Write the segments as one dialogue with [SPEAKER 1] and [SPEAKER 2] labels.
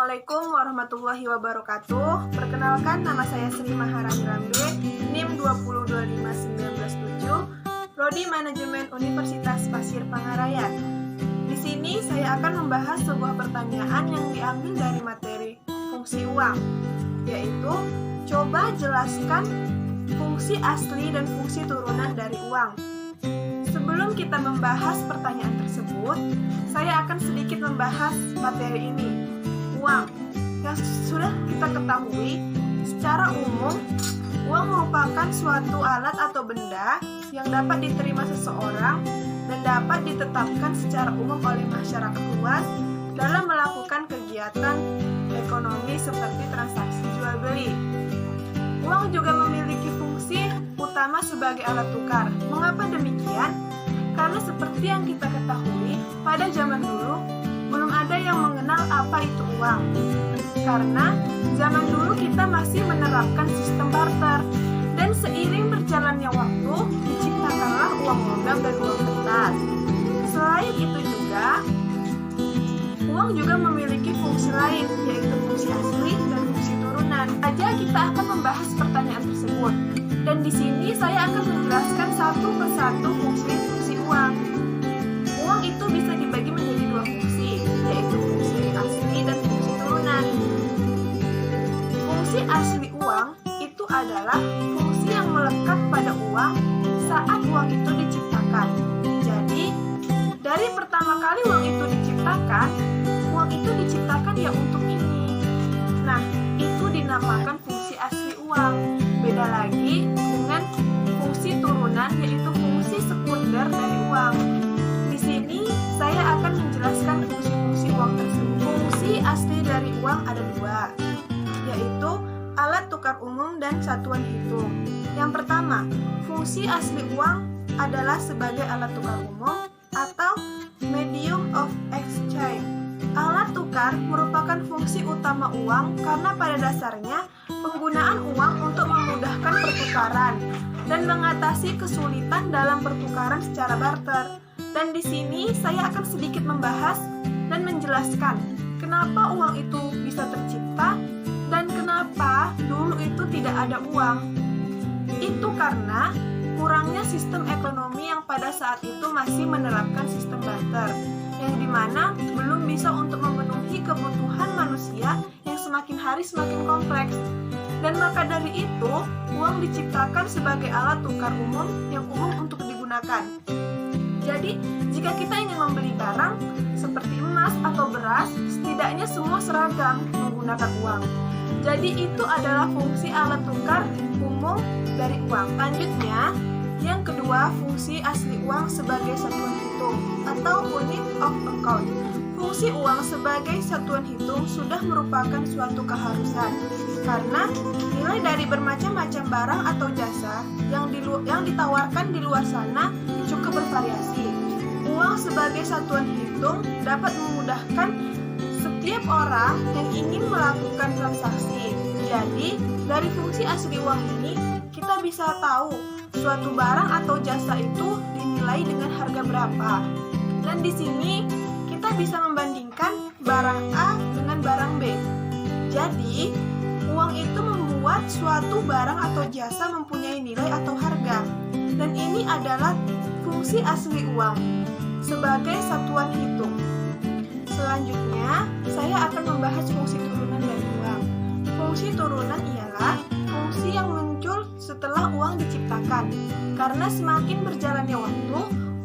[SPEAKER 1] Assalamualaikum warahmatullahi wabarakatuh. Perkenalkan, nama saya Sri Maharani Rambe, NIM 2025917, Prodi Manajemen Universitas Pasir Pangarayan. Di sini saya akan membahas sebuah pertanyaan yang diambil dari materi fungsi uang, yaitu coba jelaskan fungsi asli dan fungsi turunan dari uang. Sebelum kita membahas pertanyaan tersebut, saya akan sedikit membahas materi ini. Uang, yang sudah kita ketahui, secara umum, uang merupakan suatu alat atau benda yang dapat diterima seseorang dan dapat ditetapkan secara umum oleh masyarakat luas dalam melakukan kegiatan ekonomi seperti transaksi jual beli. Uang juga memiliki fungsi utama sebagai alat tukar. Mengapa demikian? Karena seperti yang kita ketahui, pada zaman dulu belum ada yang mengenal apa itu uang. Karena zaman dulu kita masih menerapkan sistem barter, dan seiring berjalannya waktu diciptakanlah uang logam dan uang kertas. Selain itu juga, uang juga memiliki fungsi lain, yaitu fungsi asli dan fungsi turunan. Aja kita akan membahas pertanyaan tersebut, dan di sini saya akan menjelaskan satu persatu fungsi uang. Uang itu bisa dibagi menjadi dua fungsi, yaitu fungsi asli dan fungsi turunan. Fungsi asli uang itu adalah fungsi yang melekat pada uang saat uang itu diciptakan. Jadi, dari pertama kali uang itu diciptakan ya untuk ini. Nah, itu dinamakan fungsi asli uang. Beda lagi dengan fungsi turunan, yaitu fungsi sekunder dari uang. Di sini saya akan menjelaskan fungsi-fungsi uang tersebut. Fungsi asli dari uang ada dua, yaitu alat tukar umum dan satuan hitung. Yang pertama, fungsi asli uang adalah sebagai alat tukar umum atau medium of exchange. Alat tukar merupakan fungsi utama uang karena pada dasarnya penggunaan uang untuk memudahkan pertukaran dan mengatasi kesulitan dalam pertukaran secara barter. Dan di sini saya akan sedikit membahas dan menjelaskan kenapa uang itu bisa tercipta dan kenapa dulu itu tidak ada uang. Itu karena kurangnya sistem ekonomi yang pada saat itu masih menerapkan sistem barter, yang dimana belum bisa untuk memenuhi kebutuhan manusia yang semakin hari semakin kompleks. Dan maka dari itu, uang diciptakan sebagai alat tukar umum yang umum untuk digunakan. Jadi, jika kita ingin membeli barang seperti emas atau beras, setidaknya semua seragam menggunakan uang. Jadi, itu adalah fungsi alat tukar umum dari uang. Lanjutnya, yang kedua, fungsi asli uang sebagai satuan hitung atau unit of account. Fungsi uang sebagai satuan hitung sudah merupakan suatu keharusan karena nilai dari bermacam-macam barang atau jasa yang ditawarkan di luar sana cukup bervariasi. Uang sebagai satuan hitung dapat memudahkan setiap orang yang ingin melakukan transaksi. Jadi, dari fungsi asli uang ini kita bisa tahu suatu barang atau jasa itu dinilai dengan harga berapa. Dan di sini kita bisa membandingkan barang A dengan barang B. Jadi, uang itu membuat suatu barang atau jasa mempunyai nilai atau harga. Dan ini adalah fungsi asli uang sebagai satuan hitung. Selanjutnya, saya akan membahas fungsi turunan dari uang. Fungsi turunan ialah fungsi yang muncul setelah uang diciptakan. Karena semakin berjalannya waktu,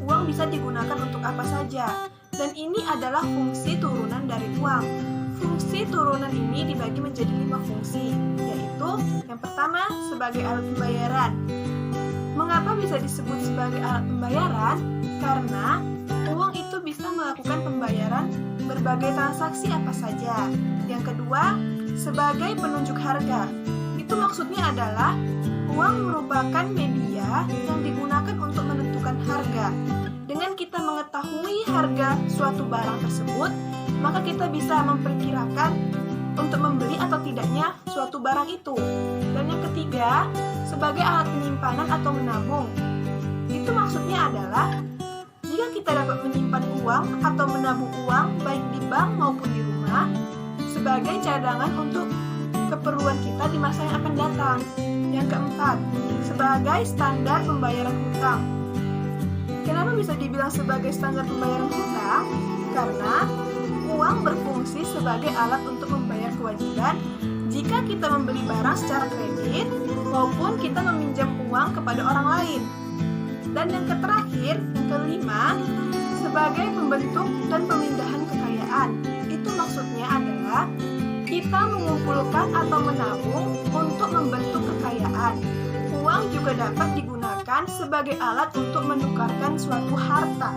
[SPEAKER 1] uang bisa digunakan untuk apa saja. Dan ini adalah fungsi turunan dari uang. Fungsi turunan ini dibagi menjadi 5 fungsi, yaitu yang pertama sebagai alat pembayaran. Mengapa bisa disebut sebagai alat pembayaran? Karena uang itu bisa melakukan pembayaran berbagai transaksi apa saja. Yang kedua, sebagai penunjuk harga. Itu maksudnya adalah uang merupakan media yang digunakan untuk menentukan harga. Dengan kita mengetahui harga suatu barang tersebut, maka kita bisa memperkirakan untuk membeli atau tidaknya suatu barang itu. Dan yang ketiga, sebagai alat penyimpanan atau menabung. Itu maksudnya adalah jika kita dapat menyimpan uang atau menabung uang baik di bank maupun di rumah, sebagai cadangan untuk keperluan kita di masa yang akan datang. Yang keempat, sebagai standar pembayaran hutang. Kenapa bisa dibilang sebagai standar pembayaran hutang? Karena uang berfungsi sebagai alat untuk membayar kewajiban jika kita membeli barang secara kredit maupun kita meminjam uang kepada orang lain. Dan yang terakhir, yang kelima, sebagai pembentuk dan pemindahan kekayaan. Itu maksudnya adalah kita mengumpulkan atau menabung untuk membentuk kekayaan. Uang juga dapat digunakan sebagai alat untuk menukarkan suatu harta.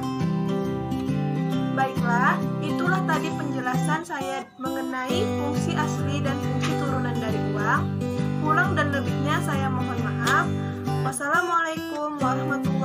[SPEAKER 1] Baiklah, itulah tadi penjelasan saya mengenai fungsi asli dan fungsi turunan dari uang. Kurang dan lebihnya saya mohon maaf. Wassalamualaikum warahmatullahi wabarakatuh.